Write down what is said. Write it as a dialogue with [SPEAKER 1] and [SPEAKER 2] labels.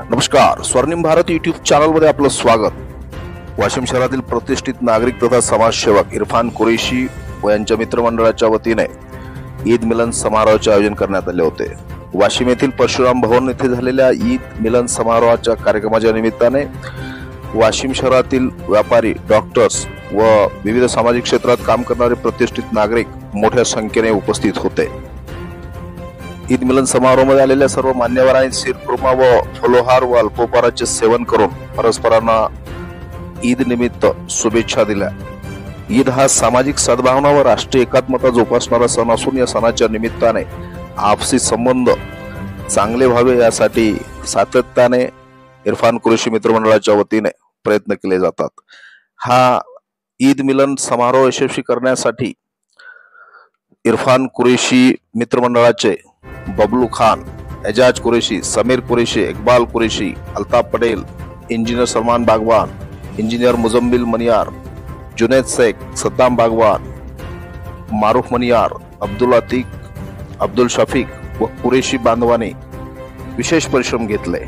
[SPEAKER 1] नमस्कार, स्वर्णिम भारत यूट्यूब चॅनलमध्ये आपलं स्वागत। वाशिम शहरातील प्रतिष्ठित नागरिक तथा समाजसेवक इरफान कुरेशी व यांच्या मित्रमंडळाच्या वतीने ईद मिलन समारोहाचे आयोजन करण्यात आले होते। वाशिम येथील परशुराम भवन येथे झालेल्या ईद मिलन समारोहाच्या कार्यक्रमाच्या निमित्ताने वाशिम शहरातील व्यापारी, डॉक्टर्स व विविध सामाजिक क्षेत्रात काम करणारे प्रतिष्ठित नागरिक मोठ्या संख्येने उपस्थित होते। ईद मिलन समारोहामध्ये आलेल्या सर्व मान्यवरांनी शिरखुर्मा व फलोहार व अल्पोपहाराचे सेवन करून परस्परांना ईद निमित्त शुभेच्छा दिल्या। ईद हा सामाजिक सद्भावना व राष्ट्रीय एकात्मता जोपासणारा सण असून या सणाच्या निमित्ताने आपसी संबंध चांगले व्हावे यासाठी सातत्याने इरफान कुरेशी मित्रमंडळाच्या वतीने प्रयत्न केले जातात। हा ईद मिलन समारोह यशस्वी करण्यासाठी इरफान कुरेशी मित्रमंडळाचे बबलू खान, एजाज कुरेशी, समीर कुरेशी, इकबाल कुरेशी, अल्ताफ पटेल, इंजिनियर सलमान बागवान, इंजिनियर मुजम्मिल मनियार, जुनैद शेख, सद्दाम बागवान, मारूफ मनियार, अब्दुल अतीक, अब्दुल शफीक व कुरेशी बांधवांनी विशेष परिश्रम घेतले।